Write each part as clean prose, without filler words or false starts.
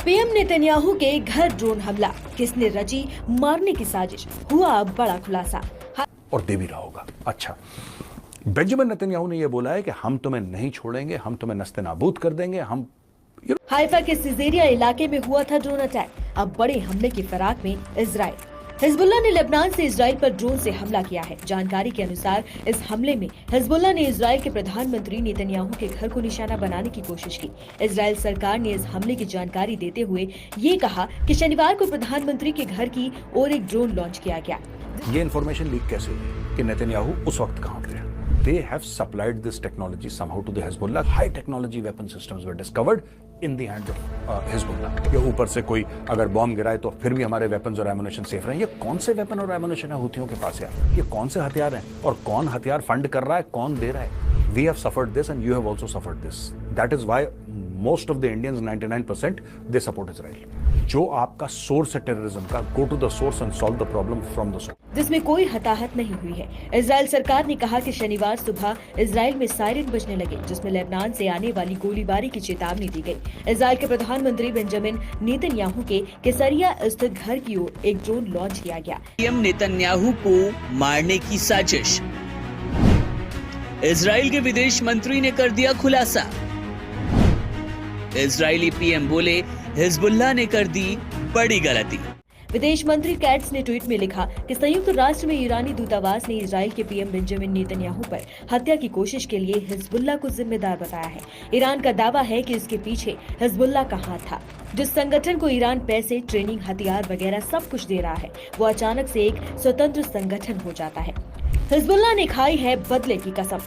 PM Netanyahu के घर drone हमला, किसने रची मारने की साजिश, हुआ अब बड़ा खुलासा। और दे भी रहा होगा। अच्छा, बेंजामिन नेतन्याहू ने यह बोला है कि हम तुम्हें नहीं छोड़ेंगे, हम तुम्हें नस्ते नाबूद कर देंगे। हम हाइफा के सिजेरिया इलाके में हुआ था ड्रोन अटैक, अब बड़े हमले की फिराक में इजराइल। हिजबुल्लाह ने लेबनान से इजराइल पर ड्रोन से हमला किया है। जानकारी के अनुसार इस हमले में हिजबुल्लाह ने इजराइल के प्रधानमंत्री नेतन्याहू के घर को निशाना बनाने की कोशिश की। इजराइल सरकार ने इस हमले की जानकारी देते हुए ये कहा कि शनिवार को प्रधानमंत्री के घर की ओर एक ड्रोन लॉन्च किया गया। ये इन्फॉर्मेशन लीक कैसे हुई कि नेतन्याहू उस वक्त कहां थे? They have supplied this technology somehow to the Hezbollah. High technology weapon systems were discovered in the hands of Hezbollah. ये ऊपर से कोई अगर बॉम्ब गिराए तो फिर भी हमारे वेपन्स और एमुनेशन सेफ रहे। ये कौन से वेपन और एमुनेशन है हूथियों के पास यार? ये कौन से हथियार हैं और कौन हथियार फंड कर रहा है, कौन दे रहा है? We have suffered this and you have also suffered this. That is why most of the Indians, 99%, they support Israel. जो आपका सोर्स है टेररिज्म का, go to the source and solve the problem from the source. जिसमें कोई हताहत नहीं हुई है। इजराइल सरकार ने कहा कि शनिवार सुबह इजराइल में सायरन बजने लगे, जिसमें लेबनान से आने वाली गोलीबारी की चेतावनी दी गई। इजराइल के प्रधानमंत्री बेंजामिन नेतन्याहू के केसरिया स्थित घर की ओर एक ड्रोन लॉन्च किया गया। पीएम नेतन्याहू को मारने की साजिश, इजराइल के विदेश मंत्री ने कर दिया खुलासा। इजरायली पीएम बोले, हिजबुल्लाह ने कर दी बड़ी गलती। विदेश मंत्री कैट्स ने ट्वीट में लिखा कि संयुक्त राष्ट्र में ईरानी दूतावास ने इजराइल के पीएम बेंजामिन नेतन्याहू पर हत्या की कोशिश के लिए हिजबुल्लाह को जिम्मेदार बताया है। ईरान का दावा है कि इसके पीछे हिजबुल्लाह का हाथ था। जिस संगठन को ईरान पैसे, ट्रेनिंग, हथियार वगैरह सब कुछ दे रहा है, वो अचानक से एक स्वतंत्र संगठन हो जाता है। हिजबुल्लाह ने खाई है बदले की कसम।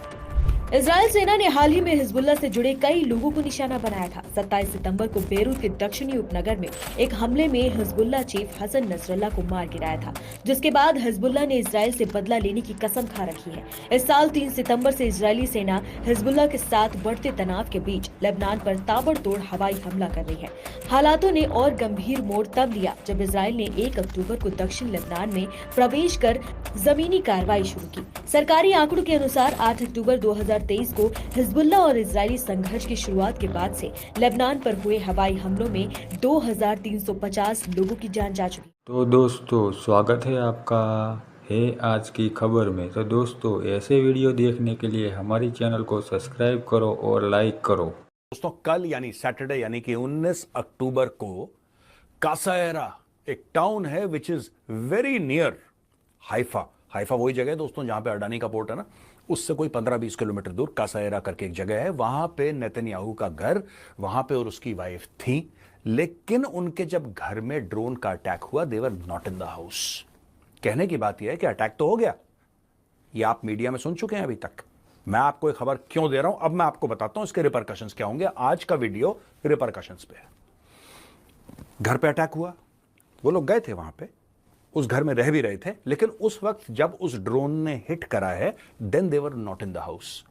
इजराइल सेना ने हाल ही में हिजबुल्लाह से जुड़े कई लोगों को निशाना बनाया था। 27 सितंबर को बेरूत के दक्षिणी उपनगर में एक हमले में हिजबुल्लाह चीफ हसन नसरल्लाह को मार गिराया था, जिसके बाद हिजबुल्लाह ने इजराइल से बदला लेने की कसम खा रखी है। इस साल 3 सितंबर से इजरायली सेना हिजबुल्लाह के साथ बढ़ते तनाव के बीच लेबनान पर ताबड़तोड़ हवाई हमला कर रही है। हालातों ने और गंभीर मोड़ तब लिया जब इजराइल ने 1 अक्टूबर को दक्षिण लेबनान में प्रवेश कर जमीनी कार्रवाई शुरू की। सरकारी आंकड़ों के अनुसार 8 अक्टूबर 2023 को हिजबुल्लाह और इजरायली संघर्ष की शुरुआत के बाद से लेबनान पर हुए हवाई हमलों में 2350 लोगों की जान जा चुकी। तो दोस्तों, स्वागत है आपका है आज की खबर में। तो दोस्तों, ऐसे वीडियो देखने के लिए हमारे चैनल को सब्सक्राइब करो और लाइक करो। दोस्तों, कल यानी सैटरडे यानी कि 19 अक्टूबर को कासायरा एक टाउन है which is very near Haifa. Haifa वही जगह है दोस्तों जहां पे अडानी का पोर्ट है ना, उससे कोई 15-20 किलोमीटर दूर कासायरा करके एक जगह है। वहां पे नेतन्याहू का घर, वहां पे और उसकी वाइफ थी। लेकिन उनके जब घर में ड्रोन का अटैक हुआ, they were not in the house. कहने की बात यह है कि अटैक तो हो गया, ये आप मीडिया में सुन चुके हैं अभी तक। मैं आपको एक खबर क्यों दे रहा हूं, अब मैं आपको बताता हूं इसके रिपरकशंस क्या होंगे। आज का वीडियो रिपरकशंस पे है। घर पे अटैक हुआ, वो लोग गए थे वहां पे, उस घर में रह भी रहे थे, लेकिन उस वक्त जब उस ड्रोन ने हिट करा है, then they were not in the house.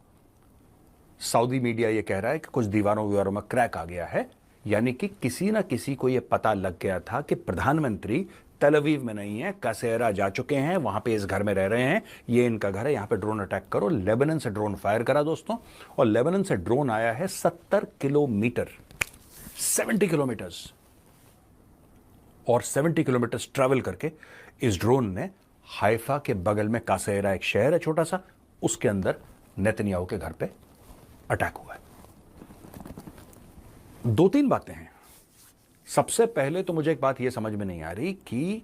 Saudi media ये कह रहा है कि कुछ दीवारों में क्रैक आ गया है, यानी कि किसी ना किसी को यह पता लग गया था कि प्रधानमंत्री तेल अवीव में नहीं है, कासेरा जा चुके हैं, वहां पे इस घर में रह रहे हैं, ये इनका घर है, यहां पे ड्रोन अटैक करो। लेबनान से ड्रोन फायर करा दोस्तों, और लेबनान से ड्रोन आया है 70 किलोमीटर, 70 किलोमीटर्स, और 70 किलोमीटर ट्रैवल करके इस ड्रोन ने हाइफा के बगल में कासेरा एक शहर है छोटा सा, उसके अंदर नेतन्याहू के घर पे अटैक हुआ है। 2-3 बातें हैं। सबसे पहले तो मुझे एक बात यह समझ में नहीं आ रही कि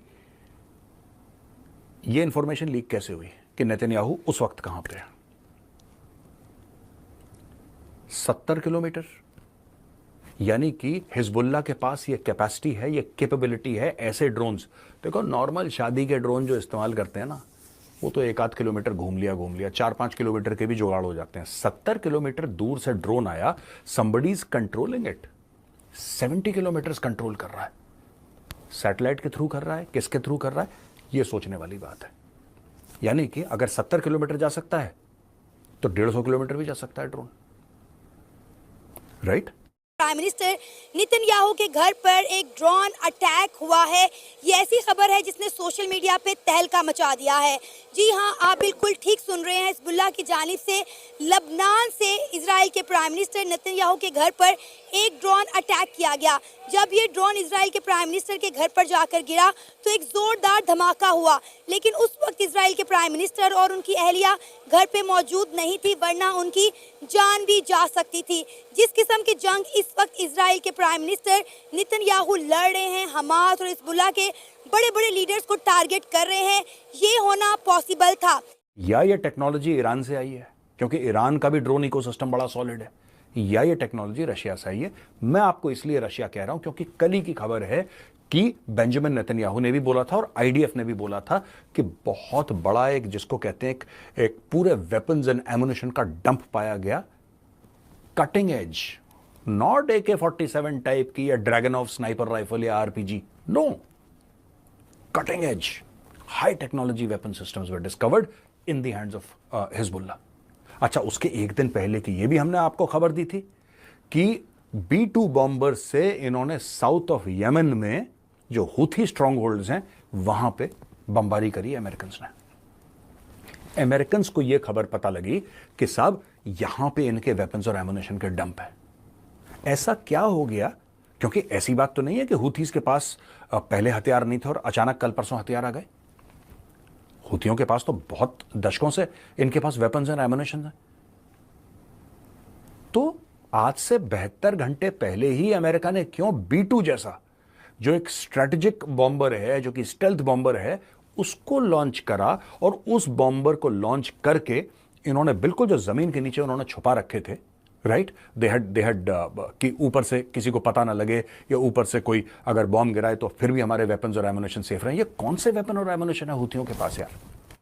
यह इंफॉर्मेशन लीक कैसे हुई कि नेतन्याहू उस वक्त कहां पे है। 70 किलोमीटर यानी कि हिजबुल्लाह के पास ये कैपेसिटी है, ये कैपेबिलिटी है। ऐसे ड्रोन्स देखो, नॉर्मल शादी के ड्रोन जो इस्तेमाल करते हैं ना, वो तो 1-8 किलोमीटर घूम लिया, 4-5 किलोमीटर के भी जुगाड़ हो जाते हैं। 70 किलोमीटर दूर से ड्रोन आया, somebody is controlling it, 70 kilometre control कर रहा है। सैटेलाइट के थ्रू कर रहा है, किसके थ्रू कर रहा है, ये सोचने वाली बात है। यानी कि अगर 70 किलोमीटर जा सकता है तो 150 किलोमीटर भी जा सकता है drone, right? Prime minister Netanyahu के घर पर एक ड्रोन अटैक हुआ है। ये ऐसी खबर है जिसने सोशल मीडिया पे तहलका मचा दिया है। जी हां, आप बिल्कुल ठीक सुन रहे हैं। हिजबुल्लाह की जानिब से लबनान से इजराइल के प्राइम मिनिस्टर नेतन्याहू के घर पर एक ड्रोन अटैक किया गया। जब ये ड्रोन इजराइल के प्राइम मिनिस्टर के घर पर जाकर गिरा तो एक जोरदार धमाका हुआ, लेकिन उस वक्त इजराइल के प्राइम मिनिस्टर और उनकी अहलिया घर पे मौजूद नहीं थी, वरना उनकी जान भी जा सकती थी। जिस किस्म की जंग इस वक्त इजराइल के प्राइम मिनिस्टर नेतन्याहू लड़ रहे हैं, हमास और हिजबुल्लाह के बड़े बड़े लीडर्स को टारगेट कर रहे हैं, ये होना पॉसिबल था। या ये टेक्नोलॉजी ईरान से आई है, क्योंकि ईरान का भी ड्रोन इकोसिस्टम बड़ा सॉलिड है, या ये टेक्नोलॉजी रशिया से आई है। मैं आपको इसलिए रशिया कह रहा हूं क्योंकि कल ही की खबर है कि बेंजामिन नेतन्याहू ने भी बोला था और आईडीएफ ने भी बोला था कि बहुत बड़ा एक, जिसको कहते हैं एक पूरे वेपन्स एंड एमुनिशन का डंप पाया गया, cutting edge, not AK-47 type की या ड्रैगन ऑफ स्नाइपर राइफल या RPG, no, cutting edge high technology weapon systems were discovered in the hands of Hezbollah. अच्छा, उसके एक दिन पहले की ये भी हमने आपको खबर दी थी कि B-2 बॉम्बर से इन्होंने साउथ ऑफ यमन में जो हुथी स्ट्रांग होल्ड्स हैं वहां पे बमबारी करी अमेरिकन ने। अमेरिकन को यह खबर पता लगी कि साहब यहां पे इनके वेपन्स और एमुनिशन के डंप है। ऐसा क्या हो गया? क्योंकि ऐसी बात तो नहीं है कि हुथीज के पास पहले हथियार नहीं थे और अचानक कल परसों हथियार आ गए। हुथियों के पास तो बहुत दशकों से इनके पास वेपन्स एंड एमुनिशन है। तो आज से 72 घंटे पहले ही अमेरिका ने क्यों B-2 जैसा, जो एक स्ट्रेटेजिक बॉम्बर है, जो कि स्टेल्थ बॉम्बर है, उसको लॉन्च करा, और उस बॉम्बर को लॉन्च करके इन्होंने बिल्कुल जो जमीन के नीचे उन्होंने छुपा रखे थे, राइट, दे हैड कि ऊपर से किसी को पता ना लगे, या ऊपर से कोई अगर बॉम्ब गिराए तो फिर भी हमारे वेपन्स और एमुनिशन सेफ रहे। ये कौन से वेपन और एमुनिशन है हुथियों के पास यार?